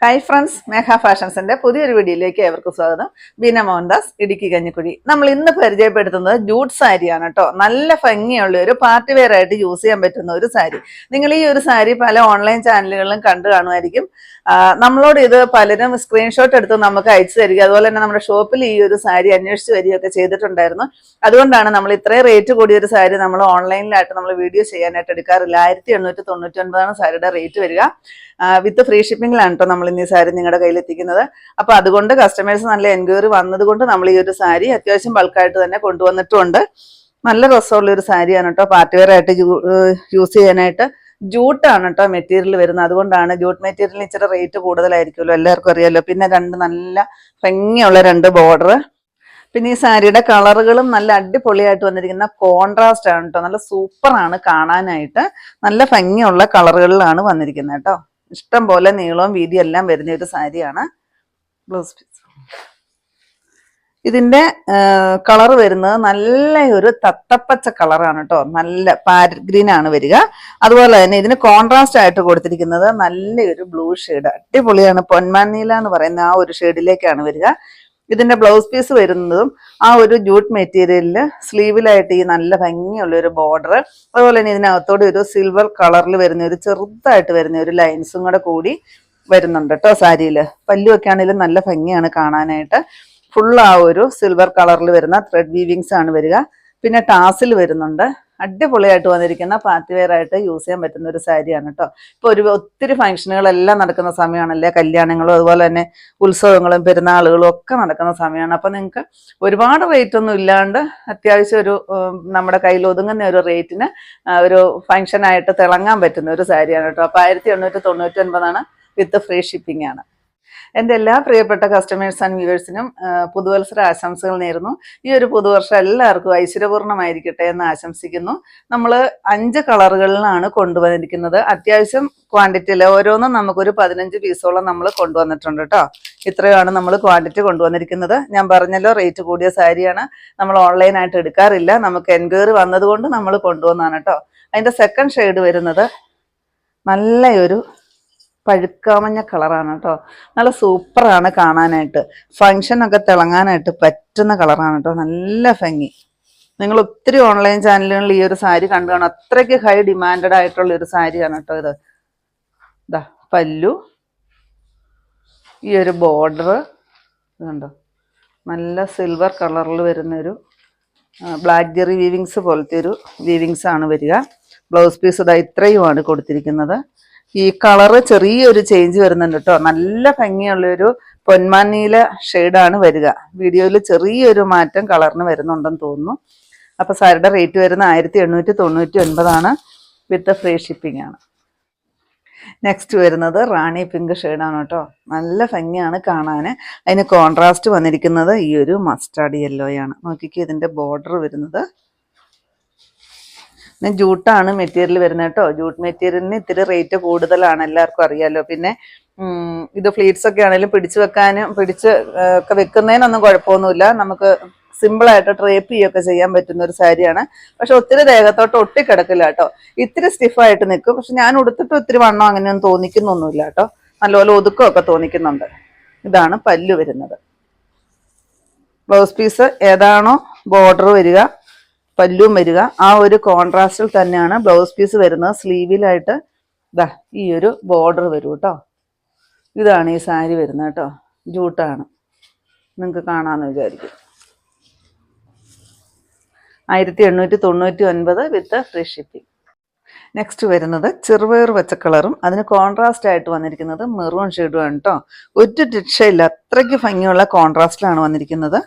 Hi friends, മേഘ ഫാഷൻസിന്റെ പുതിയൊരു വീഡിയോയിലേക്ക് ഏവർക്കും സ്വാഗതം. ബീന മോഹൻദാസ്, ഇടുക്കി കഞ്ഞിക്കുഴി. നമ്മൾ ഇന്ന് പരിചയപ്പെടുത്തുന്നത് ജൂട്ട് സാരിയാണ് കേട്ടോ. നല്ല ഭംഗിയുള്ള ഒരു പാർട്ടി വെയർ ആയിട്ട് യൂസ് ചെയ്യാൻ പറ്റുന്ന ഒരു സാരി. നിങ്ങൾ ഈ ഒരു സാരി പല ഓൺലൈൻ ചാനലുകളിലും കണ്ടു കാണുമായിരിക്കും. നമ്മളോട് ഇത് പലരും സ്ക്രീൻഷോട്ട് എടുത്ത് നമുക്ക് അയച്ചു തരിക, അതുപോലെ തന്നെ നമ്മുടെ ഷോപ്പിൽ ഈ ഒരു സാരി അന്വേഷിച്ച് വരികയൊക്കെ ചെയ്തിട്ടുണ്ടായിരുന്നു. അതുകൊണ്ടാണ് നമ്മൾ ഇത്രയും റേറ്റ് കൂടിയ ഒരു സാരി നമ്മൾ ഓൺലൈനിലായിട്ട് നമ്മൾ വീഡിയോ ചെയ്യാനായിട്ട് എടുക്കാറില്ല. 1899 സാരിയുടെ റേറ്റ് വരിക. വിത്ത് ഫ്രീ ഷിപ്പിംഗിലാണ് കേട്ടോ നമ്മൾ ഇന്ന് ഈ സാരി നിങ്ങളുടെ കയ്യിൽ എത്തിക്കുന്നത്. അപ്പൊ അതുകൊണ്ട് കസ്റ്റമേഴ്സ് നല്ല എൻക്വയറി വന്നത് കൊണ്ട് നമ്മൾ ഈ ഒരു സാരി അത്യാവശ്യം ബൾക്കായിട്ട് തന്നെ കൊണ്ടുവന്നിട്ടുണ്ട്. നല്ല രസമുള്ള ഒരു സാരിയാണ് കേട്ടോ. പാർട്ടി വെയർ ആയിട്ട് യൂസ് ചെയ്യാനായിട്ട്. ജൂട്ടാണ് കേട്ടോ മെറ്റീരിയൽ വരുന്നത്. അതുകൊണ്ടാണ് ജൂട്ട് മെറ്റീരിയലിന് ഇച്ചിരി റേറ്റ് കൂടുതലായിരിക്കുമല്ലോ, എല്ലാവർക്കും അറിയാമല്ലോ. പിന്നെ നല്ല ഭംഗിയുള്ള 2 ബോർഡർ. പിന്നെ ഈ സാരിയുടെ കളറുകളും നല്ല അടിപൊളിയായിട്ട് വന്നിരിക്കുന്ന കോൺട്രാസ്റ്റ് ആണ് കേട്ടോ. നല്ല സൂപ്പറാണ് കാണാനായിട്ട്. നല്ല ഭംഗിയുള്ള കളറുകളിലാണ് വന്നിരിക്കുന്നത് കേട്ടോ. ഇഷ്ടം പോലെ നീളവും വീതിയും എല്ലാം വരുന്ന ഒരു സാരിയാണ്. ബ്ലൗസ് പീസ് ഇതിന്റെ കളർ വരുന്നത് നല്ല ഒരു തത്തപ്പച്ച കളറാണ് കേട്ടോ. നല്ല പാരറ്റ് ഗ്രീൻ ആണ് വരിക. അതുപോലെ തന്നെ ഇതിന് കോൺട്രാസ്റ്റ് ആയിട്ട് കൊടുത്തിരിക്കുന്നത് നല്ലൊരു ബ്ലൂ ഷെയ്ഡ്. അടിപൊളിയാണ്. പൊന്മാൻ നീല എന്ന് പറയുന്ന ആ ഒരു ഷെയ്ഡിലേക്കാണ് വരിക. ഇതിന്റെ ബ്ലൗസ് പീസ് വരുന്നതും ആ ഒരു ജൂട്ട് മെറ്റീരിയലില് സ്ലീവിലായിട്ട് ഈ നല്ല ഭംഗിയുള്ള ഒരു ബോർഡർ, അതുപോലെ തന്നെ ഇതിനകത്തോടെ ഒരു സിൽവർ കളറിൽ വരുന്ന ഒരു ചെറുതായിട്ട് വരുന്ന ഒരു ലൈൻസും കൂടി വരുന്നുണ്ട് കേട്ടോ സാരിയില്. പല്ലുമൊക്കെ ആണെങ്കിലും നല്ല ഭംഗിയാണ് കാണാനായിട്ട്. ഫുൾ ആ ഒരു സിൽവർ കളറിൽ വരുന്ന ത്രെഡ് വീവിങ്സ് ആണ് വരിക. പിന്നെ ടാസിൽ വരുന്നുണ്ട്. അടിപൊളിയായിട്ട് വന്നിരിക്കുന്ന പാർട്ടി വെയർ ആയിട്ട് യൂസ് ചെയ്യാൻ പറ്റുന്ന ഒരു സാരിയാണ് കേട്ടോ. ഇപ്പൊ ഒത്തിരി ഫംഗ്ഷനുകളെല്ലാം നടക്കുന്ന സമയമാണല്ലേ, കല്യാണങ്ങളും അതുപോലെ തന്നെ ഉത്സവങ്ങളും പെരുന്നാളുകളും ഒക്കെ നടക്കുന്ന സമയമാണ്. അപ്പൊ നിങ്ങൾക്ക് ഒരുപാട് റേറ്റ് ഒന്നും ഇല്ലാണ്ട് അത്യാവശ്യം ഒരു നമ്മുടെ കയ്യിൽ ഒതുങ്ങുന്ന ഒരു റേറ്റിന് ഒരു ഫംഗ്ഷനായിട്ട് തിളങ്ങാൻ പറ്റുന്ന ഒരു സാരിയാണ് കേട്ടോ. അപ്പൊ 1899 വിത്ത് ഫ്രീ ഷിപ്പിംഗ് ആണ്. എൻ്റെ എല്ലാ പ്രിയപ്പെട്ട കസ്റ്റമേഴ്സ് ആൻഡ് വ്യൂവേഴ്സിനും പുതുവത്സര ആശംസകൾ നേരുന്നു. ഈ ഒരു പുതുവർഷം എല്ലാവർക്കും ഐശ്വര്യപൂർണ്ണമായിരിക്കട്ടെ എന്ന് ആശംസിക്കുന്നു. നമ്മൾ 5 കളറുകളിലാണ് കൊണ്ടുവന്നിരിക്കുന്നത്. അത്യാവശ്യം ക്വാണ്ടിറ്റിയിൽ ഓരോന്നും നമുക്കൊരു 15 പീസോളം നമ്മൾ കൊണ്ടുവന്നിട്ടുണ്ട് കേട്ടോ. ഇത്രയാണ് നമ്മൾ ക്വാണ്ടിറ്റി കൊണ്ടുവന്നിരിക്കുന്നത്. ഞാൻ പറഞ്ഞല്ലോ, റേറ്റ് കൂടിയ സാരിയാണ്. നമ്മൾ ഓൺലൈനായിട്ട് എടുക്കാറില്ല. നമുക്ക് എൻക്വയറി വന്നതുകൊണ്ട് നമ്മൾ കൊണ്ടുവന്നാണ് കേട്ടോ. അതിൻ്റെ സെക്കൻഡ് ഷെയ്ഡ് വരുന്നത് നല്ലൊരു പഴുക്കാമഞ്ഞ കളറാണ് കേട്ടോ. നല്ല സൂപ്പറാണ് കാണാനായിട്ട്. ഫങ്ഷനൊക്കെ തിളങ്ങാനായിട്ട് പറ്റുന്ന കളറാണ് കേട്ടോ. നല്ല ഭംഗി. നിങ്ങൾ ഒത്തിരി ഓൺലൈൻ ചാനലുകളിൽ ഈ ഒരു സാരി കണ്ടു കാണും. അത്രയ്ക്ക് ഹൈ ഡിമാൻഡഡ് ആയിട്ടുള്ള ഒരു സാരിയാണ് കേട്ടോ ഇത്. ഇതാ പല്ലു, ഈ ഒരു ബോർഡർ ഇതുണ്ടോ, നല്ല സിൽവർ കളറിൽ വരുന്നൊരു ബ്ലാക്ക് ജെറി വീവിങ്സ് പോലത്തെ ഒരു വീവിങ്സ് ആണ് വരിക. ബ്ലൗസ് പീസ് ഇതാ ഇത്രയുമാണ് കൊടുത്തിരിക്കുന്നത്. ഈ കളറ് ചെറിയൊരു ചേഞ്ച് വരുന്നുണ്ട് കേട്ടോ. നല്ല ഭംഗിയുള്ളൊരു പൊന്മാൻ നീല ഷെയ്ഡാണ് വരിക. വീഡിയോയിൽ ചെറിയൊരു മാറ്റം കളറിന് വരുന്നുണ്ടെന്ന് തോന്നുന്നു. അപ്പൊ സാരിയുടെ റേറ്റ് വരുന്ന 1899 വിത്ത് ഫ്രീ ഷിപ്പിംഗ് ആണ്. നെക്സ്റ്റ് വരുന്നത് റാണി പിങ്ക് ഷെയ്ഡാണ് കേട്ടോ. നല്ല ഭംഗിയാണ് കാണാൻ. അതിന് കോൺട്രാസ്റ്റ് വന്നിരിക്കുന്നത് ഈ ഒരു മസ്റ്റാർഡ് യെല്ലോയാണ്. നോക്കിക്കേ, ഇതിന്റെ ബോർഡർ വരുന്നത് ജൂട്ടാണ് മെറ്റീരിയൽ വരുന്നത് കേട്ടോ. ജൂട്ട് മെറ്റീരിയലിന് ഇത്തിരി റേറ്റ് കൂടുതലാണ്, എല്ലാവർക്കും അറിയാമല്ലോ. പിന്നെ ഇത് ഫ്ലീറ്റ്സ് ഒക്കെ ആണെങ്കിലും പിടിച്ച് ഒക്കെ വെക്കുന്നതിനൊന്നും കുഴപ്പമൊന്നുമില്ല. നമുക്ക് സിമ്പിളായിട്ട് ഡ്രേപ്പ് ചെയ്യുകയൊക്കെ ചെയ്യാൻ പറ്റുന്ന ഒരു സാരിയാണ്. പക്ഷെ ഒത്തിരി ദേഹത്തോട്ട് ഒട്ടിക്കിടക്കില്ല കേട്ടോ. ഇത്തിരി സ്റ്റിഫായിട്ട് നിൽക്കും. പക്ഷെ ഞാൻ ഉടുത്തിട്ട് ഒത്തിരി വണ്ണം അങ്ങനെയൊന്നും തോന്നിക്കുന്നൊന്നുമില്ല കേട്ടോ. നല്ലപോലെ ഒതുക്കമൊക്കെ തോന്നിക്കുന്നുണ്ട്. ഇതാണ് പല്ലു വരുന്നത്. ബ്ലൗസ് പീസ് ഏതാണോ ബോർഡർ വരിക, പല്ലും വരിക, ആ ഒരു കോൺട്രാസ്റ്റിൽ തന്നെയാണ് ബ്ലൗസ് പീസ് വരുന്നത്. സ്ലീവിലായിട്ട് ദാ ഈ ഒരു ബോർഡർ വരും കേട്ടോ. ഇതാണ് ഈ സാരി വരുന്നത് കേട്ടോ. ജൂട്ടാണ്, നിങ്ങൾക്ക് കാണാമെന്ന് വിചാരിക്കും. 1899 വിത്ത് ഫ്രീ ഷിപ്പിംഗ്. നെക്സ്റ്റ് വരുന്നത് ചെറുപയർ പച്ച കളറും അതിന് കോൺട്രാസ്റ്റ് ആയിട്ട് വന്നിരിക്കുന്നത് മെറൂൺ ഷെയ്ഡുമാണ് കേട്ടോ. ഒരു രക്ഷയില്ല, അത്രയ്ക്ക് ഭംഗിയുള്ള കോൺട്രാസ്റ്റിലാണ് വന്നിരിക്കുന്നത്.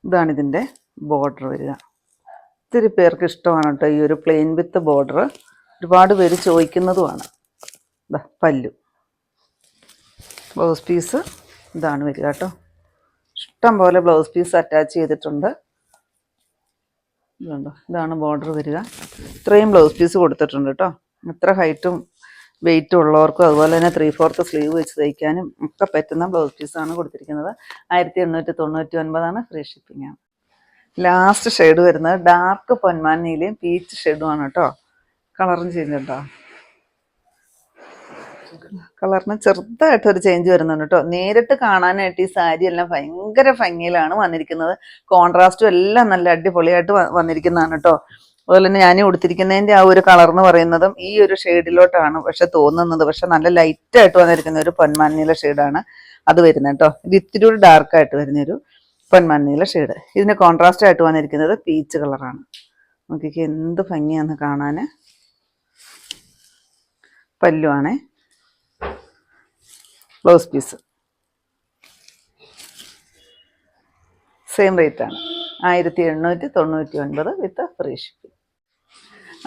ഇതാണ് ഇതിൻ്റെ ബോർഡർ വരിക. ഒത്തിരി പേർക്ക് ഇഷ്ടമാണ് കേട്ടോ ഈ ഒരു പ്ലെയിൻ വിത്ത് ബോർഡർ. ഒരുപാട് പേര് ചോദിക്കുന്നതുമാണ്. പല്ലു, ബ്ലൗസ് പീസ് ഇതാണ് വരിക കേട്ടോ. ഇഷ്ടം പോലെ ബ്ലൗസ് പീസ് അറ്റാച്ച് ചെയ്തിട്ടുണ്ട്. ഇതുണ്ടോ, ഇതാണ് ബോർഡർ വരിക. ഇത്രയും ബ്ലൗസ് പീസ് കൊടുത്തിട്ടുണ്ട് കേട്ടോ. ഇത്ര ഹൈറ്റും വെയിറ്റും ഉള്ളവർക്കും അതുപോലെ തന്നെ 3/4 സ്ലീവ് വെച്ച് തയ്ക്കാനും ഒക്കെ പറ്റുന്ന ബ്ലൗസ് പീസാണ് കൊടുത്തിരിക്കുന്നത്. 1899 ഫ്രീ ഷിപ്പിംഗ് ആണ്. ലാസ്റ്റ് ഷെയ്ഡ് വരുന്നത് ഡാർക്ക് പൊന്മാൻ നീലയും പീച്ച് ഷെയ്ഡുമാണ് കേട്ടോ. കളറും ചെയ്യുന്നുണ്ടോ. കളറിന് ചെറുതായിട്ട് ഒരു ചേഞ്ച് വരുന്നുണ്ട് കേട്ടോ. നേരിട്ട് കാണാനായിട്ട് ഈ സാരി എല്ലാം ഭയങ്കര ഭംഗിയിലാണ് വന്നിരിക്കുന്നത്. കോൺട്രാസ്റ്റും എല്ലാം നല്ല അടിപൊളിയായിട്ട് വന്നിരിക്കുന്നതാണ് കേട്ടോ. അതുപോലെ തന്നെ ഞാൻ ഉടുത്തിരിക്കുന്നതിന്റെ ആ ഒരു കളർ എന്ന് പറയുന്നതും ഈ ഒരു ഷെയ്ഡിലോട്ടാണ് പക്ഷെ തോന്നുന്നത്. പക്ഷെ നല്ല ലൈറ്റ് ആയിട്ട് വന്നിരിക്കുന്ന ഒരു പൊന്മാനീല ഷെയ്ഡാണ് അത് വരുന്നത് കേട്ടോ. ഇത് ഇത്തിരി ഒരു ഡാർക്കായിട്ട് വരുന്നൊരു പൊന്മാനീല ഷെയ്ഡ്. ഇതിന് കോൺട്രാസ്റ്റ് ആയിട്ട് വന്നിരിക്കുന്നത് പീച്ച് കളറാണ്. നോക്കിക്ക് എന്ത് ഭംഗിയാന്ന് കാണാന്. പല്ലുവാണേ, ബ്ലൗസ് പീസ് സെയിം റേറ്റ് ആണ് 1799 വിത്ത് ഫ്രീ ഷിപ്പിംഗ്.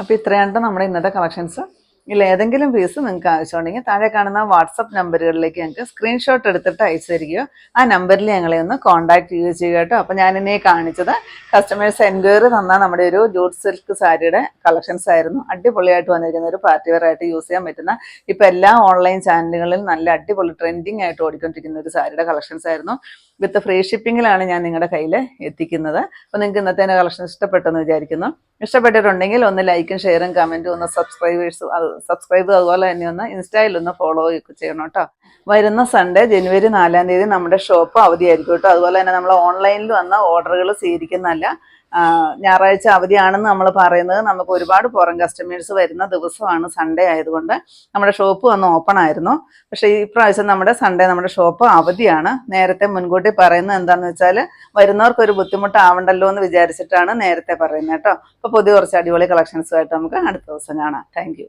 അപ്പോൾ ഇത്രയാണ് നമ്മുടെ ഇന്നത്തെ കളക്ഷൻസ്. ഇതിൽ ഏതെങ്കിലും പീസ് നിങ്ങൾക്ക് ആവശ്യമുണ്ടെങ്കിൽ താഴെ കാണുന്ന വാട്സപ്പ് നമ്പറുകളിലേക്ക് ഞങ്ങൾക്ക് സ്ക്രീൻഷോട്ട് എടുത്തിട്ട് അയച്ചു തരികയോ ആ നമ്പറിൽ ഞങ്ങളെ ഒന്ന് കോൺടാക്ട് ചെയ്യുകയോ ചെയ്യുക കേട്ടോ. അപ്പോൾ ഞാനിന്നെ കാണിച്ചത് കസ്റ്റമേഴ്സ് എൻക്വയറി തന്ന നമ്മുടെ ഒരു ജൂട്ട് സിൽക്ക് സാരിയുടെ കളക്ഷൻസ് ആയിരുന്നു. അടിപൊളിയായിട്ട് വന്നിരിക്കുന്ന ഒരു പാർട്ടി വെയർ ആയിട്ട് യൂസ് ചെയ്യാൻ പറ്റുന്ന ഇപ്പോൾ എല്ലാ ഓൺലൈൻ ചാനലുകളിൽ നല്ല അടിപൊളി ട്രെൻഡിങ് ആയിട്ട് ഓടിക്കൊണ്ടിരിക്കുന്ന ഒരു സാരിയുടെ കളക്ഷൻസ് ആയിരുന്നു. വിത്ത് ഫ്രീ ഷിപ്പിങ്ങിലാണ് ഞാൻ നിങ്ങളുടെ കയ്യിൽ എത്തിക്കുന്നത്. അപ്പോൾ നിങ്ങൾക്ക് ഇന്നത്തെ കളക്ഷൻ ഇഷ്ടപ്പെട്ടെന്ന് വിചാരിക്കുന്നു. ഇഷ്ടപ്പെട്ടിട്ടുണ്ടെങ്കിൽ ഒന്ന് ലൈക്കും ഷെയറും കമൻറ്റും ഒന്ന് സബ്സ്ക്രൈബ് അതുപോലെ തന്നെ ഒന്ന് ഇൻസ്റ്റയിൽ ഒന്ന് ഫോളോ ചെയ്യണം കേട്ടോ. വരുന്ന സൺഡേ ജനുവരി 4-ാം തീയതി നമ്മുടെ ഷോപ്പ് അവധിയായിരിക്കും കേട്ടോ. അതുപോലെ തന്നെ നമ്മൾ ഓൺലൈനിൽ വന്ന ഓർഡറുകൾ സ്വീകരിക്കുന്നതല്ല. ഞായറാഴ്ച അവധിയാണെന്ന് നമ്മൾ പറയുന്നത് നമുക്ക് ഒരുപാട് പുറം കസ്റ്റമേഴ്സ് വരുന്ന ദിവസമാണ് സൺഡേ ആയതുകൊണ്ട് നമ്മുടെ ഷോപ്പ് വന്ന് ഓപ്പൺ ആയിരുന്നു. പക്ഷേ ഈ പ്രാവശ്യം നമ്മുടെ ഷോപ്പ് അവധിയാണ്. നേരത്തെ മുൻകൂട്ടി പറയുന്നത് എന്താണെന്ന് വെച്ചാൽ വരുന്നവർക്കൊരു ബുദ്ധിമുട്ടാവണ്ടല്ലോ എന്ന് വിചാരിച്ചിട്ടാണ് നേരത്തെ പറയുന്നത് കേട്ടോ. അപ്പോൾ പുതിയ കുറച്ച് അടിപൊളി കളക്ഷൻസുമായിട്ട് നമുക്ക് അടുത്ത ദിവസം കാണാം. താങ്ക്